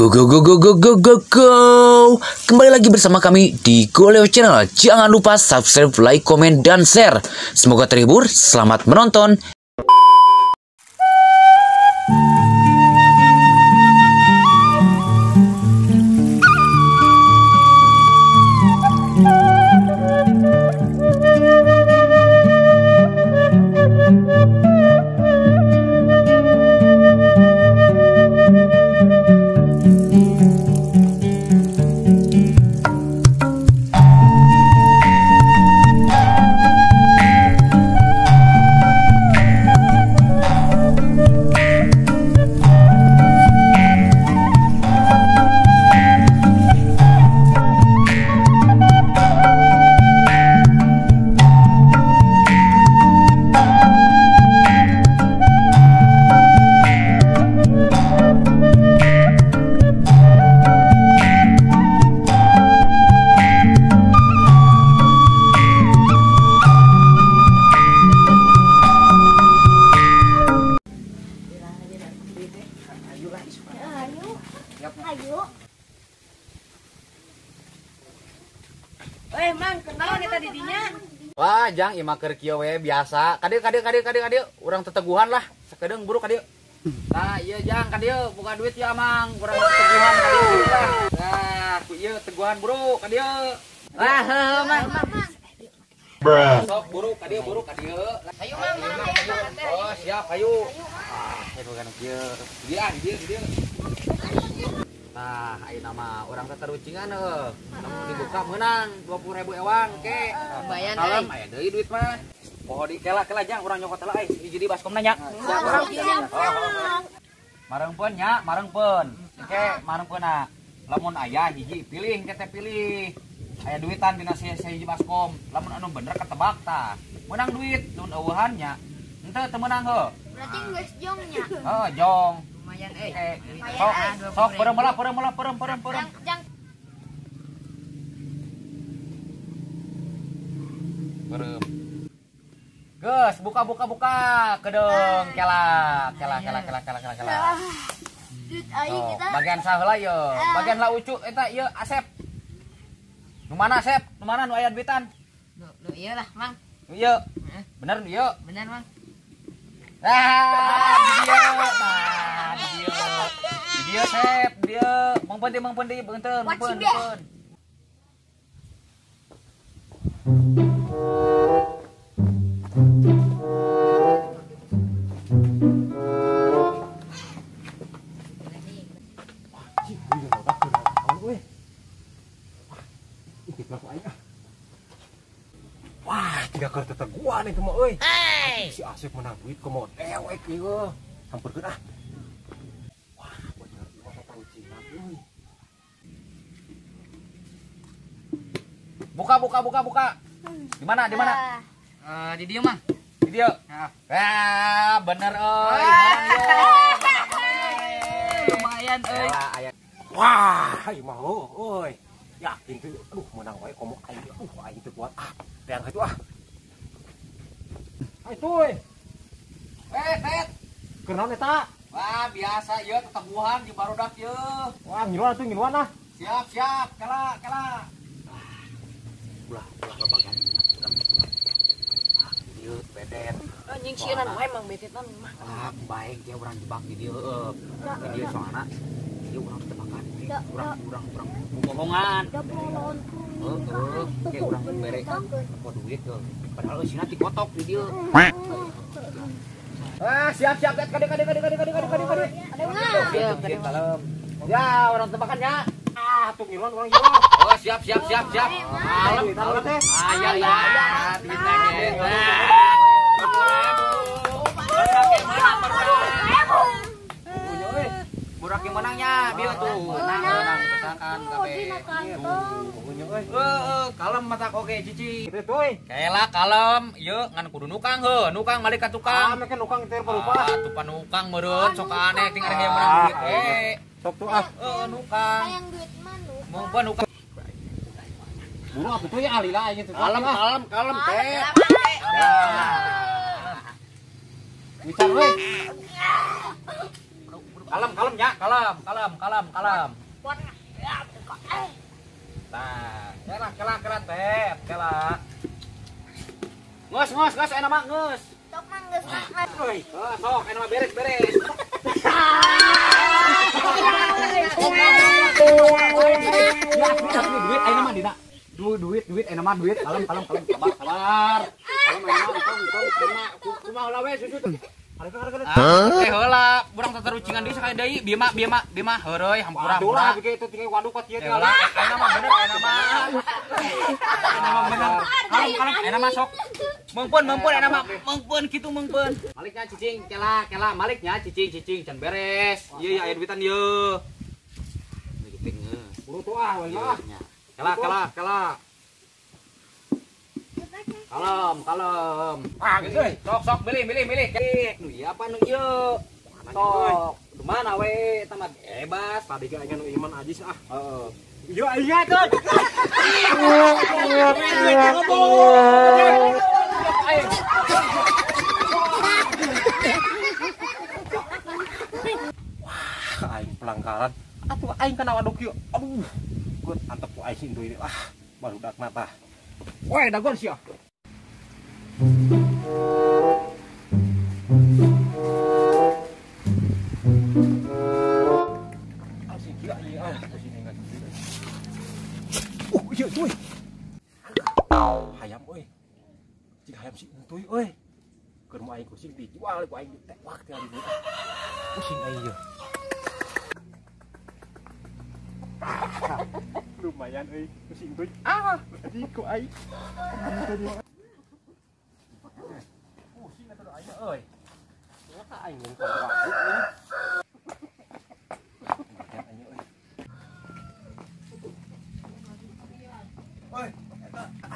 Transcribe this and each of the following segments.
Go go go go go go go go. Kembali lagi bersama kami di Goleo Channel. Jangan lupa subscribe, like, komen, dan share. Semoga terhibur. Selamat menonton. Mang, kenal nih tadi dinya. Wah, jang imah keur kieu we biasa. Kadieu urang teteguhan lah. Sakedeung buruk kadieu. Nah, ieu jang kadieu buka duit ya Mang, urang teteguhan kadieu lah. Nah, ku ieu teguhan buruk kadieu. Lah, heuh Mang. Sok buruk kadieu. Ayo Mang, Oh, siap ayo. Saya bukan kieu. Dia. Nah, ayeuna mah urang teh terucingan heuh. Namun dibuka meunang 20.000 ewang ke. Bayan Kalem aya deui duit mah. Poho di kela jang urang nyokot heula hiji di baskom nanya. Marengpeun nya, marengpeun. Engke marengpeunna. Lamun aya hiji pilih engke teh pilih. Aya duitan dina hiji baskom. Lamun anu bener ketebak tah. Meunang duit, mun eueuhan nya. Henteu teu meunang heuh. Berarti geus jong nya. Heuh, jong. Lumayan Sok perem. Jang. Perem. Gus, buka. Kedeung kela. Duit aing kita. Bagian saheula ye. Bagian la ucu eta ieu Asep. Nu mana Asep? Nu mana nu aya duitan? Lu ieu lah, Mang. Ieu. Bener nu ieu. Bener, Mang. Di dia Sep, dia mangpeun beunteun. Wah, tidak keur teteguan itu mah euy. Si Asep menang duit komo dewek ieu. Sampeurkeun ah. Wah, bener ieu mah tarucingan euy. Buka. Di mana? Di dieu, Mang. Di dieu. Bener euy. Lumayan euy. Wah, ieu mah euy. Yakin tuh, menang wae komo aing. Aing teu kuat ah. Yang itu ah. Hai tuh. Tet. Kenaon eta? Wah, biasa ieu teteguhan di barudak ieu. Wah, ngiluan ah. Siap. Kela. Ulah bagan. Ieu bedet. Anjing sieun wae Mang betetan mah. Ah, baik dia urang jebak di dieu heueuh. Di dieu soalna ieu urang tebakan. Urang bohongan. Kayak urang bere apa duit tuh. Padahal sina ti kotok di dieu. Siap kade. Ada Mang. Siap kalem. Ya, orang tebakan ya. Tuh ngiluan orang ngiluan. Oh, siap. Kalem teh. Ya. Duit aja. Burak yang menangnya, biar tuh menang pesankan kabe. Kalem mata oke cici. Itu tuh. Kayak kalem, yuk ngan kudu nukang nukang balik ke tukang. Mereka nukang itu perupa. Tuh panukang meureun sok aneh ting ada yang menang duit. Sok tuh ah. Nukang. Sayang duit manu. Mau nukang. Buru apa tuh ya alila aja tuh. Kalem teh. Bicara weh. Kalem ya, kalem. Tah, kela teh, kela. Ngus, enak mah ngus. Sok mang geus mah. Euy, sok enak mah beres. Duit ayeuna mah dina. Duit enak mah duit. Kalem, sabar. Kalem enak mah kumaha heula we susut. Heula, urang teh terucingan deui sakali deui, bieu mah heureui hampura. Aduh lah bieu kitu tinggal waduk ka kieu teh. Enak mah bener, enak mah bener. Kalem, enak mah sok. Mengpun enak mah, mengpun kitu mengpun. Maliknya cicing, kela, maliknya cicing can beres. Ieu aya duitan ieu. Geuting buru tuh ah, we mah. Kela. Kalem. Ah, gitu euy. Sok milih. Nu ieu apa nu ieu? Sok. Mana we tamat bebas, padi ge aya nu iman ajis ah. Heeh. Ieu aya tuh. Wah, aing pelanggaran. Atuh aing kana waduk ieu. Aduh. Geut antep ku aing deui ah. Barudak mata. Weh, dagon sia. Iya tuh. Hayam euy. Cik hayam si entuy euy. Keur mau aing kucing dijual ku aing ditewak teh ari deui. Kucing aing ieu. Lumayan euy kucing entuy. Ah, jadi ku aing. Kucing atuh aing euy. Ternyata aing yang kuat.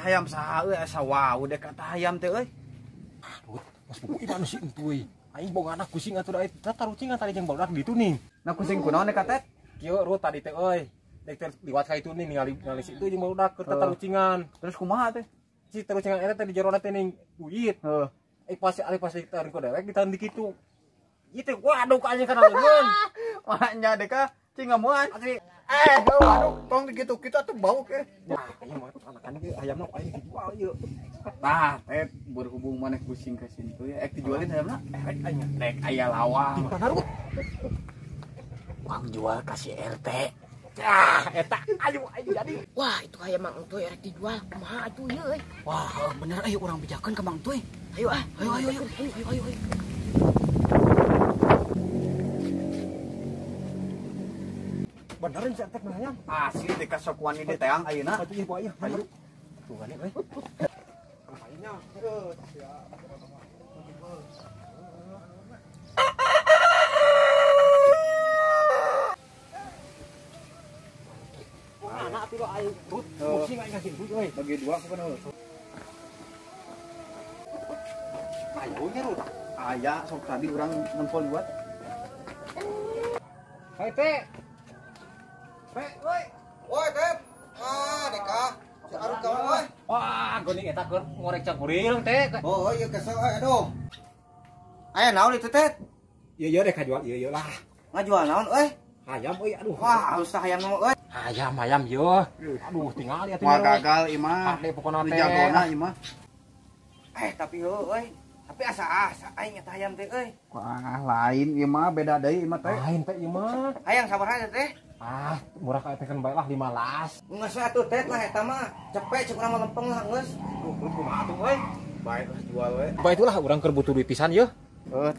Hayam saha euy asa wau dek kata hayam teh euy. Aduh, mas buku iman si entuy. Aing boga anak kucing atuh da eta tarucingan tadi jeung barudak ditu ning. Nah kucing kunaon dek katet? Kieu ru tadi teh euy. Dek teh liwat ka itu ning ningali si itu jeung barudak keur tarucingan. Terus kumaha teh? Si tarucingan eta teh di jerona teh ning duit. Heeh. Pas ditarik ku dewek ditahan di kitu. Ieu teh waduh ka anjing kana leungeun. Mahanya dek ka cing ngamuan. Waduh, tong gitu kita tuh bau ke. Wah, kayaknya mau anakan ge ayamna aing dijual ieu. Tah, teh berhubung maneh kucing ka situ ya, dijualin ayamna. Rek aya lawang. Kang jual kasih RT. Eta ayo jadi. Wah, itu hayam mang entuy rek dijual. Kumaha atuh ieu euy? Wah, bener ayo urang bijakeun ka Mang Tuy. Ayo. Beneran si Antek nanya? Asli di kasokuan ini teang ayeuna. Ayo. Tungguan euy. Ayeuna. Anak atuh lo ayo. Pusing aing kasih duit euy. Bagi dua ku bener. Ayo nya lu. Aya sok tadi urang nempel buat. Hai teh. Woi, Tep. Deka. Si Arun kawan woi. Wah, geuning eta keur ngorek cakuril teh. Oh, iya kesel aduh. Aya naon itu, Tet? Ieu deh kajual ieu lah. Ngajual naon euy? Hayam euy aduh. Wah, halus tah hayam mah euy. Hayam ieu. Aduh, tinggal ya Wah, gagal imah. Ade pokona teh. Jagona imah. Tapi euy. Tapi asa aing eta hayam teh euy. Wah, lain ieu mah beda deui imah teh. Lain teh ieu mah. Hayang sabaraha teh? Murah kayak tekan bae lah 15. Geus atuh Tet lah eta mah. Cepet cek urang lempeng lah geus. Kumaha atuh euy? Baik lah jual we. Bae itulah urang keur butuh duit pisan yeuh.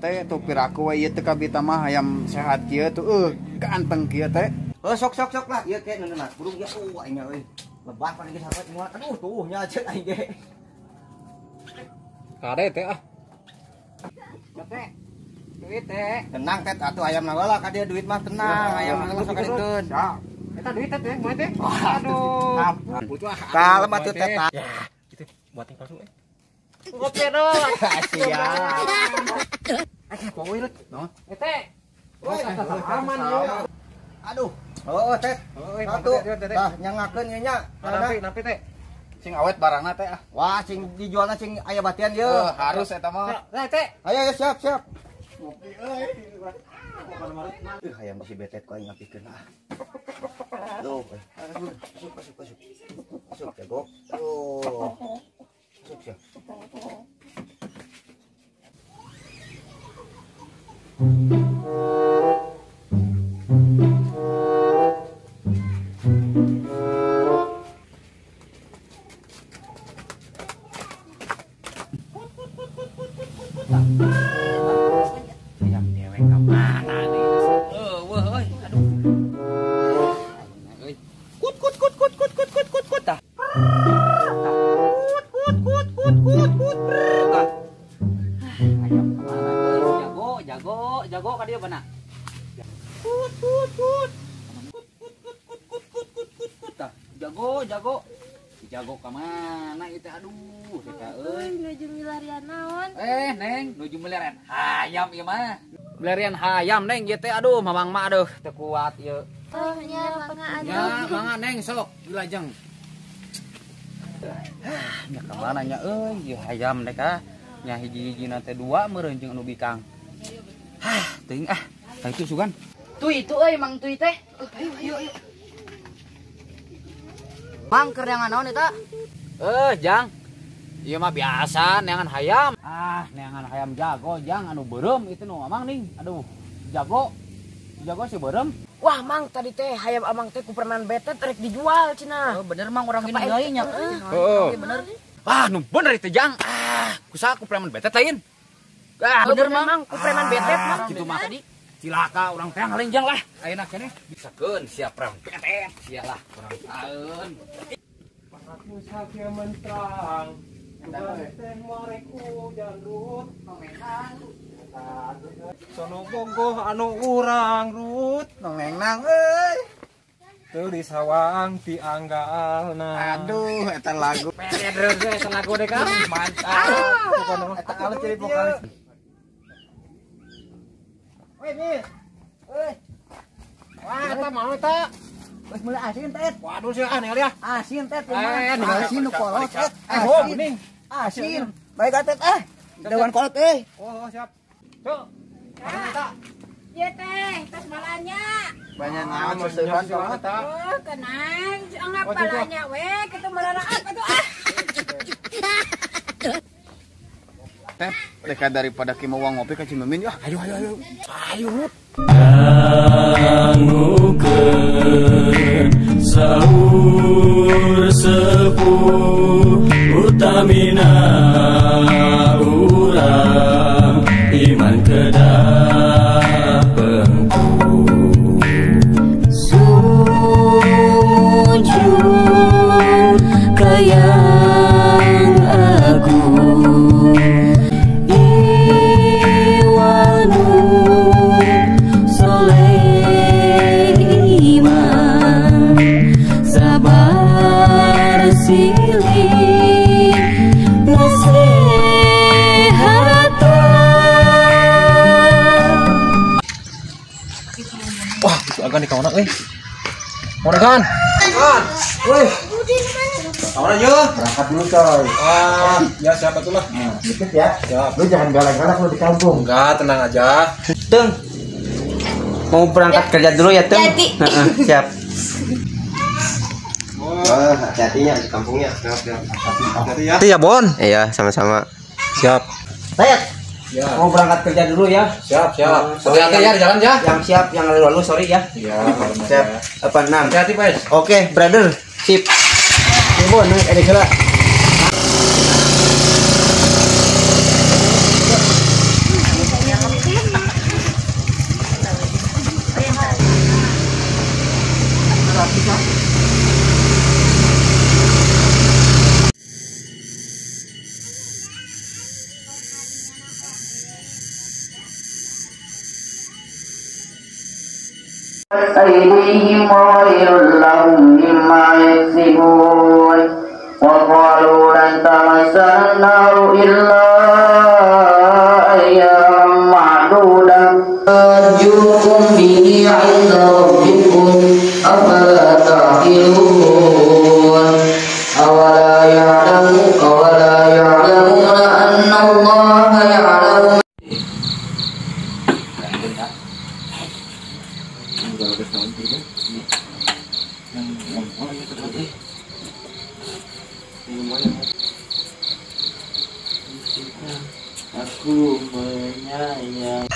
Teh tuh piraku we ieu teh kabita mah hayam sehat kieu tuh ganteng kieu teh. Sok lah ieu ke neunah. Burung ge aing euy. Lebat pagi sahabat semua. Aduh tuh nya cek aing ge. Kade teh ah. Teh. Duit teh. Tenang Tet, atuh ayam nawalah ka dia duit mah tenang, ayam nawalah sok dikeun. Eta duit teh moe teh. Aduh. Ampun. Kalem atuh Tet. Ya, kitu buat yang palsu Oke dong. Siap. Poe we No. Teh. Aman yo. Aduh. Oh, Tet. Atuh. Tah nyangakeun ieu nya. Napi teh. Cing awet barangna teh ah. Wah, cing dijualna cing aya batian ieu. Harus eta mah. Nah, teh. Ayo siap. Ngopi euy. Hayam si betet kau ingat pikir lah. Tuh, masuk jago. Tuh, masuk siap. Ayam dewek kemana nih? Wah, oi, aduh. Kut dah. Ayam kemana tuh? Jago ka dia mana? Tah, jago kemana itu? Aduh, kita euy. Nuju milarian naon? Neng, nuju melerian hayam ieu mah. Melerian hayam neng ieu teh aduh mamang mah aduh teu kuat ieu. Oh nya mangga Ya, mangga neng sok dilajeng. Nya kemana nya euy ieu hayam teh ka? Nya hiji-hijina teh dua meureun jeung anu bikang. Teuing tah itu sugan. Tuh itu euy mang tuh teh. Ayo. Mang keur yang naon eta? Jang. Ieu mah biasa neangan hayam. Neangan hayam jago jang anu beureum itu nu mamang ning. Aduh, jago si beureum. Wah mang tadi teh hayam amang teh ku permen betet rek dijual cenah. Bener mang orang gini Kapain deui nya. Heeh. Bener. Nu bener itu jang. Kusaha ku preman betet lain. Bener mang ku preman betet mah. Kitu mah tadi. Cilaka urang teh ngalenjang lah. Ayeuna keneh bisakeun sia preman betet. Sialah urang taeun. Sakya mentrang teh marek hujan rut sono bogoh anu urang rut Nongenang euy. teu disawang ti anggalna. Aduh, eta lagu. Peder eta lagu deh kan. Mantap. Eta alus jadi vokalis. Weh nih. Wah, eta mau eta. Wes mulai asin tet. Waduh sih aneh kali ya. Asin tet. Nu Asin nu kolot tet. Oh, bening. Asin. Baik tet Dewan kolot Oh, siap. Cuk. Eta. Ieu teh tos balanya. Banyak naon seusehan kolot. Oh, kenang anggap balanya we kitu mararaap atuh Teh, mereka daripada kita mau ngopi ke Cimemin ya. Ayo. Dangukeun sahur sepuh utamina urang iman kedah pengku sujud kayang agung iwanu Sulaiman sabar silih nasehatan. Wah, agak nih kawan euy. Mana kan? Woi. Kawan aja. Berangkat dulu coy. Ya siapa tuh lah. Dikit ya. Siap. Lu jangan galak-galak lu di kampung. Enggak, tenang aja. Tung, mau berangkat kerja dulu ya Tung? Siap. Wah, hati-hati ya di kampungnya. Siap. Hati ya. Iya Bon. Iya sama-sama. Siap. Sayat. Ya. Mau berangkat kerja dulu ya? Siap. Sorry, Hati-hati ya di jalan ya. Yang siap, yang lalu sorry ya. Iya, Siap. 86. Hati-hati, Guys. Oke, brother. Sip. Ini Bon, ini salah. أيديهم وويل لهم مما يكسبون وقالوا لن تمسنا النار إلا أياما معدودة أرجوكم به عند ربكم أفلا تعقلون أولا يعلمون أن الله يعلم Aku menyayang.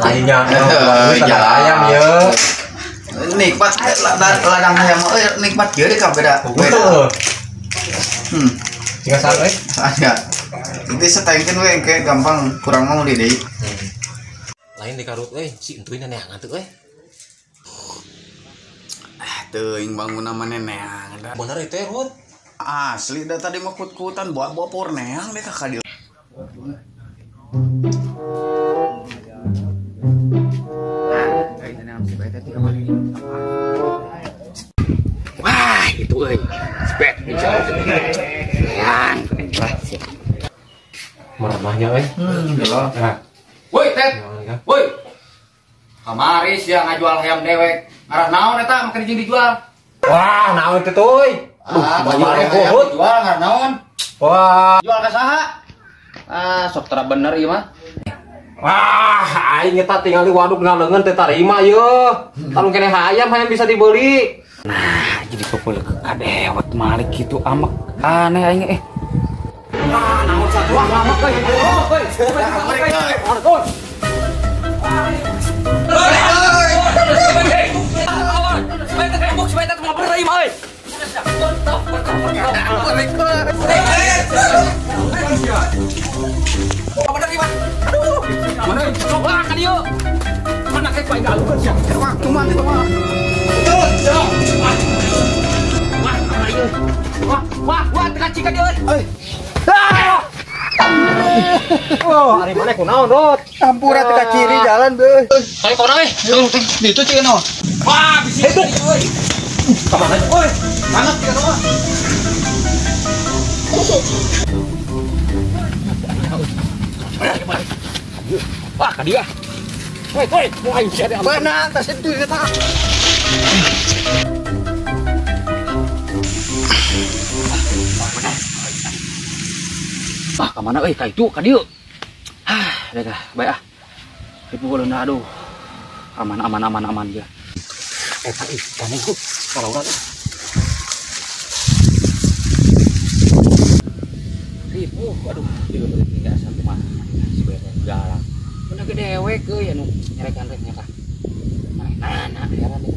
Ayam ya. Nikmat ladang ayam nikmat dia deh beda. Jika sampai Ada. Itu setengkin we kayak gampang kurang mau di deui. lain di karut si entuin neangan tuh Teuing bangunan mana neang. bener itu ya Rut. Asli dah tadi mah kut-kutan bawa por neang deh kakak dia. Wah, itu spek jauh. Yang Marahnya Woi, Tet. Woi. Kamari sia ngajual ayam dewek. Ngarah naon eta makan jeung dijual? wah naon itu tuh Banyak ayam dijual ngarah naon? wah Jual ka saha? Sok tara bener ieu mah. wah aing eta tinggal di waduk ngaleungeun teh tarima yeuh tarung keneh hayam bisa dibeli. Nah, jadi popol kadewet malik gitu amek aneh aing naon satu amak euy Wah, tengah cika dia euy. hari mana kunaon Rut Campur teh ka ciri jalan beuh. Ayo kau euy. Itu cieun no. Wah, bisa itu euy. kamana Euy, panas dia mah. Wah, ka dia. Woi, mulai sia dia. Mana tas itu eta. Ah, kemana euy? Ka itu, ka dieu. Dah, baik Ibu ulun aduh. Aman dia. Kan itu kalau urang. Ibu, aduh, tidur enggak satu mah. Sebenarnya jalan. Bener gede dewek euy anu nyerekan rek nyata. Nah, heran deh.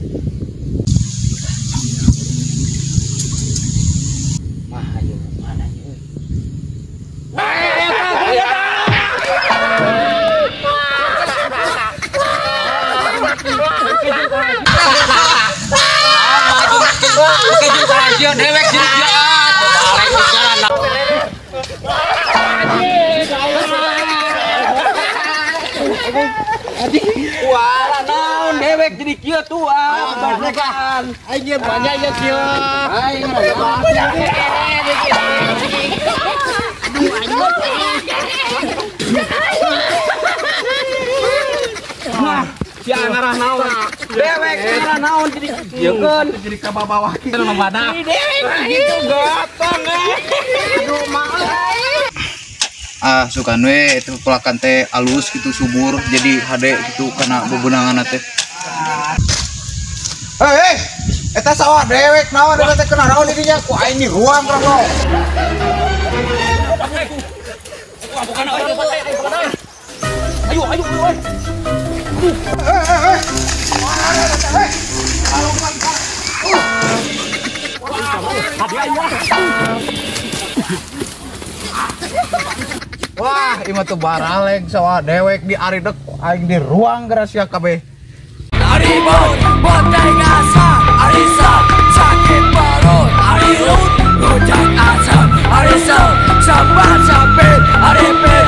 Mah ayo mana euy? Dewek wala naon dewek jadi kieu tua banyakan aing banyak ya kieu aing sia ngarah naon dewek ngarah naon jadi yeungeun jadi ka bawah kieu mana dewek gitu gotong aduh maaf Sukan we itu pelakan teh alus gitu subur jadi hade gitu karena bebenangan teh. Hei, eta sawah dewek naon eta teh kena naon didinya ku aing di ruang rong. Ayo. Wah, imah tuh baraleg sawah dewek di aridek aing di ruang gracia kabeh. Harimau, botai ngasa, arisa, sakit perut, arirut, rujak asam, arisa, sabar sapit, aripit,